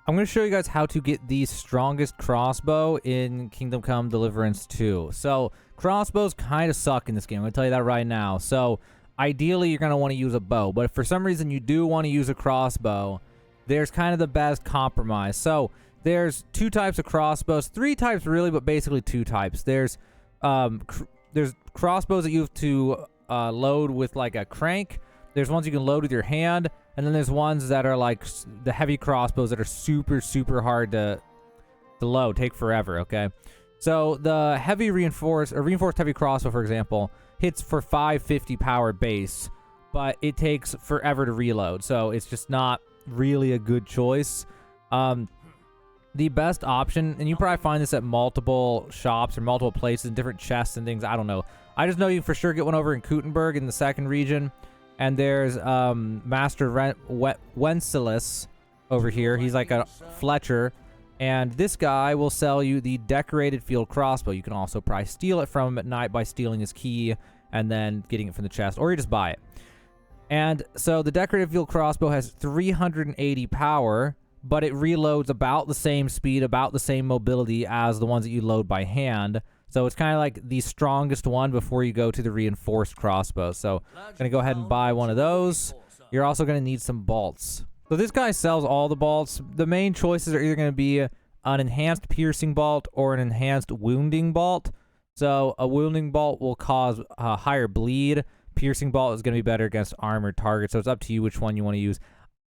I'm going to show you guys how to get the strongest crossbow in Kingdom Come Deliverance 2. So, crossbows kind of suck in this game. I'm going to tell you that right now. So, ideally, you're going to want to use a bow. But if for some reason you do want to use a crossbow, there's kind of the best compromise. So, there's two types of crossbows. Three types, really, but basically two types. There's crossbows that you have to load with, like, a crank. There's ones you can load with your hand. And then there's ones that are like the heavy crossbows that are super, super hard to load. Take forever, okay? So the heavy reinforced heavy crossbow, for example, hits for 550 power base, but it takes forever to reload. So it's just not really a good choice. The best option, and you probably find this at multiple shops or multiple places, different chests and things. I don't know. I just know you can for sure get one over in Kuttenberg in the second region. And there's Master Wenceslas over here. He's like a Fletcher. And this guy will sell you the decorated field crossbow. You can also probably steal it from him at night by stealing his key and then getting it from the chest. Or you just buy it. And so the decorated field crossbow has 380 power, but it reloads about the same speed, about the same mobility as the ones that you load by hand. So it's kind of like the strongest one before you go to the reinforced crossbow. So I'm going to go ahead and buy one of those. You're also going to need some bolts. So this guy sells all the bolts. The main choices are either going to be an enhanced piercing bolt or an enhanced wounding bolt. So a wounding bolt will cause a higher bleed. Piercing bolt is going to be better against armored targets. So it's up to you which one you want to use.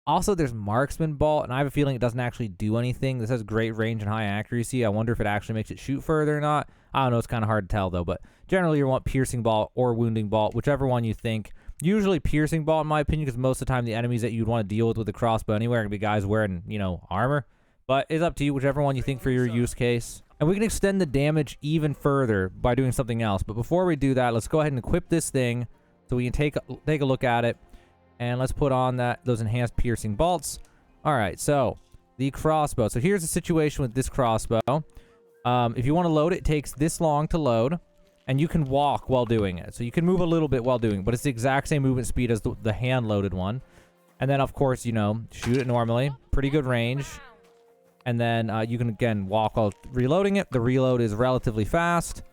Also, there's marksman bolt, and I have a feeling it doesn't actually do anything. This has great range and high accuracy. I wonder if it actually makes it shoot further or not. I don't know. It's kind of hard to tell, though. But generally, you want piercing bolt or wounding bolt, whichever one you think. Usually piercing bolt, in my opinion, because most of the time the enemies that you'd want to deal with the crossbow anywhere are going to be guys wearing, armor. But it's up to you, whichever one you think for your use case. And we can extend the damage even further by doing something else. But before we do that, let's go ahead and equip this thing so we can take a look at it. And let's put on those enhanced piercing bolts. All right, so the crossbow. So here's the situation with this crossbow. If you want to load it, it takes this long to load. And you can walk while doing it. So you can move a little bit while doing it. But it's the exact same movement speed as the hand-loaded one. And then, of course, shoot it normally. Pretty good range. And then you can, again, walk while reloading it. The reload is relatively fast.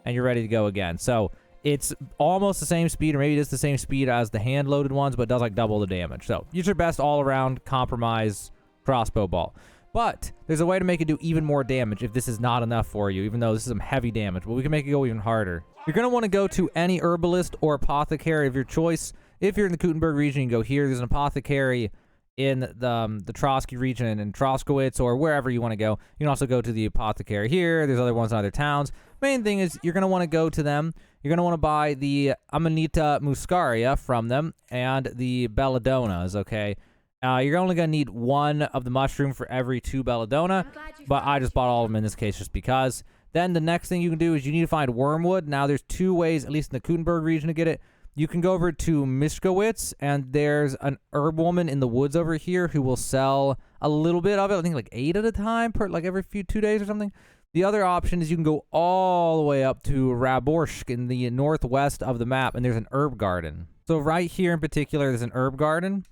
And you're ready to go again. So it's almost the same speed, or maybe it is the same speed as the hand-loaded ones, but it does like double the damage. So use your best all-around compromise crossbow bolt. But there's a way to make it do even more damage if this is not enough for you, even though this is some heavy damage. But we can make it go even harder. You're going to want to go to any herbalist or apothecary of your choice. If you're in the Kuttenberg region, you can go here. There's an apothecary in the Trotsky region and Troskowitz or wherever you want to go. You can also go to the apothecary here. There's other ones in other towns. Main thing is you're going to want to go to them. You're going to want to buy the Amanita muscaria from them and the belladonnas, okay? You're only going to need one of the mushroom for every 2 belladonna, but I just bought all of them in this case just because. Then the next thing you can do is you need to find wormwood. Now there's 2 ways, at least in the Kuttenberg region, to get it. You can go over to Mishkowitz, and there's an herb woman in the woods over here who will sell a little bit of it. I think like 8 at a time, like every 2 days or something. The other option is you can go all the way up to Raborsk in the northwest of the map, and there's an herb garden. So right here in particular, there's an herb garden,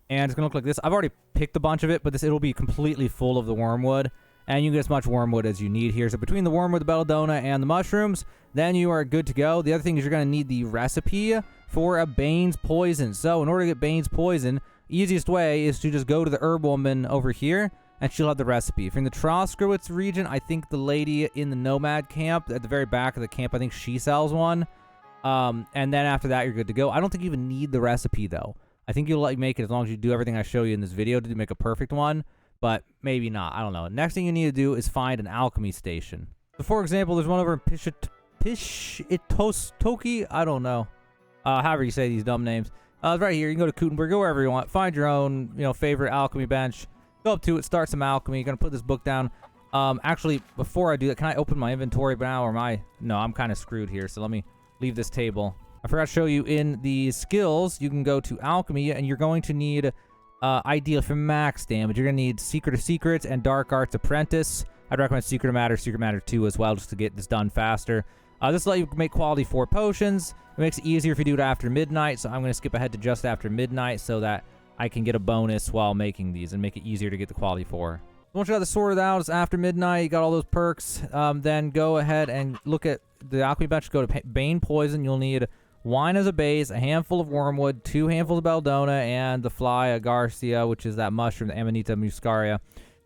and it's going to look like this. I've already picked a bunch of it, but it'll be completely full of the wormwood, and you can get as much wormwood as you need here. So between the wormwood, the belladonna, and the mushrooms, then you are good to go. The other thing is you're going to need the recipe for a Bane's poison. So in order to get Bane's poison, easiest way is to just go to the herb woman over here, and she'll have the recipe. If you're in the Troskowitz region, I think the lady in the nomad camp, at the very back of the camp, I think she sells one. And then after that, you're good to go. I don't think you even need the recipe, though. I think you'll make it as long as you do everything I show you in this video to make a perfect one, but maybe not. I don't know. Next thing you need to do is find an alchemy station. So, for example, there's one over in Pishitoki. I don't know. However you say these dumb names. It's right here. You can go to Kuttenberg, go wherever you want. Find your own, favorite alchemy bench. Go up to it, start some alchemy. You're going to put this book down. Actually, before I do that, can I open my inventory now, or no, I'm kind of screwed here, so let me leave this table. I forgot to show you in the skills, you can go to alchemy, and you're going to need, ideal for max damage, you're going to need Secret of Secrets and Dark Arts Apprentice. I'd recommend Secret of Matter 2 as well, just to get this done faster. This will let you make quality 4 potions. It makes it easier if you do it after midnight, so I'm going to skip ahead to just after midnight so that I can get a bonus while making these and make it easier to get the quality 4. Once you got this sorted out, it's after midnight, you got all those perks, then go ahead and look at the alchemy bench. Go to Bane Poison. You'll need wine as a base, a handful of wormwood, 2 handfuls of belladonna, and the fly agarcia, which is that mushroom, the Amanita muscaria.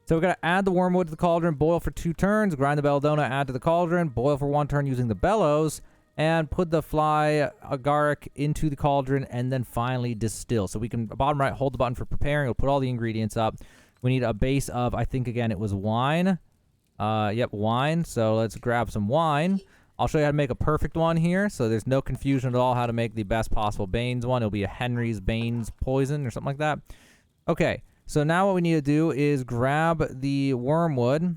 So we're going to add the wormwood to the cauldron, boil for 2 turns, grind the belladonna, add to the cauldron, boil for 1 turn using the bellows, and put the fly agaric into the cauldron, and then finally distill. So we can, bottom right, hold the button for preparing. We'll put all the ingredients up. We need a base of, I think, again, it was wine. Yep, wine. So let's grab some wine. I'll show you how to make a perfect one here, so there's no confusion at all how to make the best possible Bane's one. It'll be a Henry's Bane's Poison or something like that. Okay, so now what we need to do is grab the wormwood.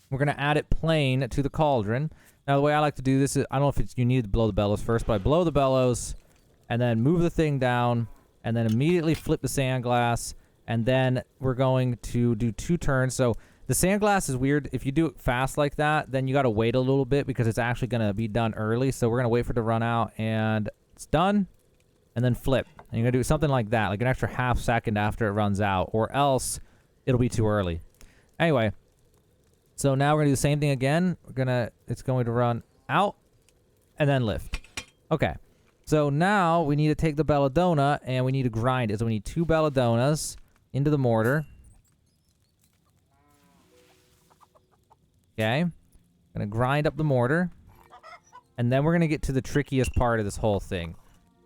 We're going to add it plain to the cauldron. Now, the way I like to do this is, I don't know if it's, you need to blow the bellows first, but I blow the bellows, and then move the thing down, and then immediately flip the sand glass, and then we're going to do 2 turns. So the sand glass is weird. If you do it fast like that, then you got to wait a little bit because it's actually going to be done early. So we're going to wait for it to run out, and it's done, and then flip. And you're going to do something like that, like an extra ½ second after it runs out, or else it'll be too early. Anyway, so now we're going to do the same thing again. It's going to run out and then lift. Okay. So now we need to take the belladonna and we need to grind it. So we need 2 belladonnas into the mortar. Okay. Going to grind up the mortar. And then we're going to get to the trickiest part of this whole thing.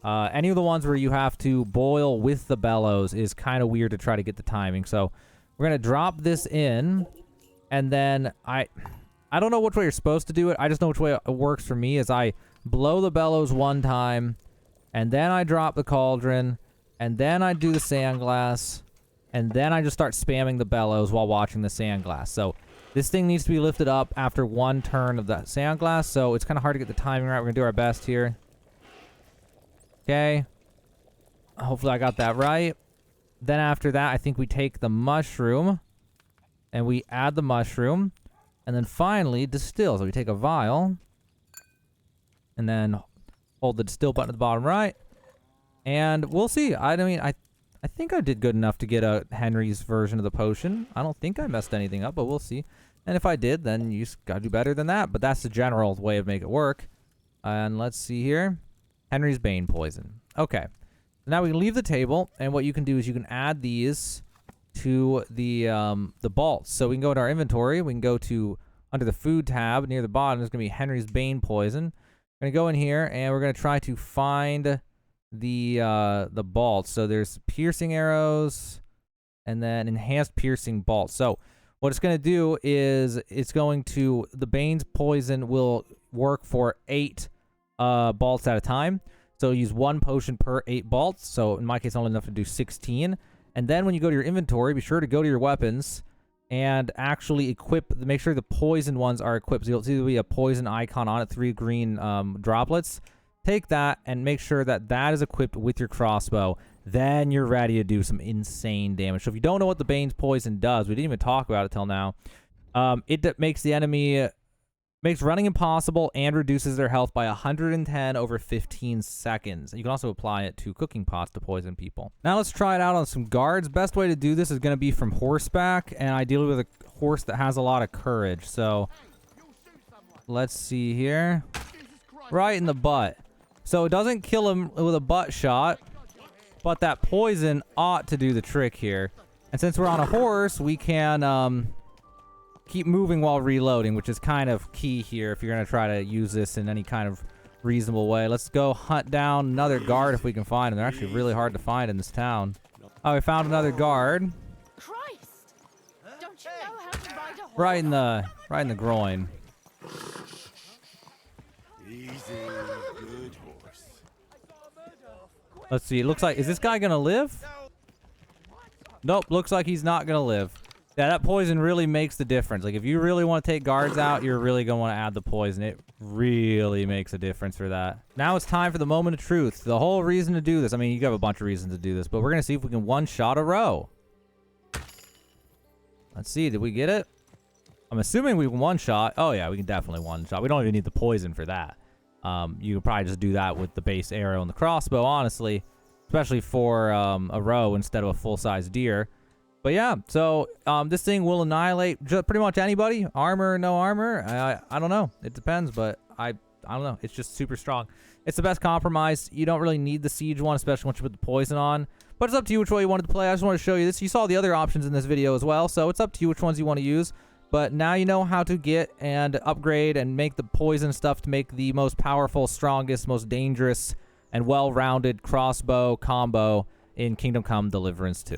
Any of the ones where you have to boil with the bellows is kind of weird to try to get the timing. So we're going to drop this in. And then I don't know which way you're supposed to do it. I just know which way it works for me is I blow the bellows 1 time, and then I drop the cauldron, and then I do the sand glass, and then I just start spamming the bellows while watching the sand glass. So this thing needs to be lifted up after 1 turn of the sand glass, so it's kind of hard to get the timing right. We're going to do our best here. Okay. Hopefully I got that right. Then after that, I think we take the mushroom, and we add the mushroom, and then finally distill. So we take a vial, and then hold the distill button at the bottom right, and we'll see. I mean, I think I did good enough to get a Henry's version of the potion. I don't think I messed anything up, but we'll see. And if I did, then you just gotta do better than that. But that's the general way of making it work. And let's see here. Henry's Bane Poison. Okay. Now we can leave the table, and what you can do is you can add these to the bolts. So we can go into our inventory. We can go to under the food tab near the bottom. There's gonna be Henry's Bane Poison. We're gonna go in here and we're gonna try to find the bolts. So there's piercing arrows and then enhanced piercing bolts. So what it's gonna do is it's going to, the Bane's Poison will work for 8 bolts at a time. So use 1 potion per 8 bolts. So in my case, only enough to do 16. And then when you go to your inventory, be sure to go to your weapons and actually equip, make sure the poison ones are equipped. So you'll see there'll be a poison icon on it, 3 green droplets. Take that and make sure that that is equipped with your crossbow. Then you're ready to do some insane damage. So if you don't know what the Bane's Poison does, we didn't even talk about it till now. It makes the enemy, makes running impossible and reduces their health by 110 over 15 seconds. You can also apply it to cooking pots to poison people. Now let's try it out on some guards. Best way to do this is going to be from horseback, and ideally with a horse that has a lot of courage. So let's see here. Right in the butt. So it doesn't kill him with a butt shot, but that poison ought to do the trick here. And since we're on a horse, we can keep moving while reloading, which is kind of key here if you're going to try to use this in any kind of reasonable way. Let's go hunt down another guard if we can find them. They're actually really hard to find in this town. Oh, we found another guard. Christ! Don't you know how to ride a horse? Right in the groin. Easy, good horse. Let's see. It looks like, is this guy going to live? Nope, looks like he's not going to live. Yeah, that poison really makes the difference. Like, if you really want to take guards out, you're really going to want to add the poison. It really makes a difference for that. Now it's time for the moment of truth. The whole reason to do this, I mean, you have a bunch of reasons to do this, but we're going to see if we can one-shot a row. Let's see. Did we get it? I'm assuming we can one-shot. Oh, yeah, we can definitely one-shot. We don't even need the poison for that. You could probably just do that with the base arrow and the crossbow, honestly, especially for a row instead of a full-size deer. But yeah, so this thing will annihilate pretty much anybody, armor or no armor. I don't know. It depends, but I don't know. It's just super strong. It's the best compromise. You don't really need the siege one, especially once you put the poison on. But it's up to you which way you wanted to play. I just wanted to show you this. You saw the other options in this video as well, so it's up to you which ones you want to use. But now you know how to get and upgrade and make the poison stuff to make the most powerful, strongest, most dangerous, and well-rounded crossbow combo in Kingdom Come Deliverance 2.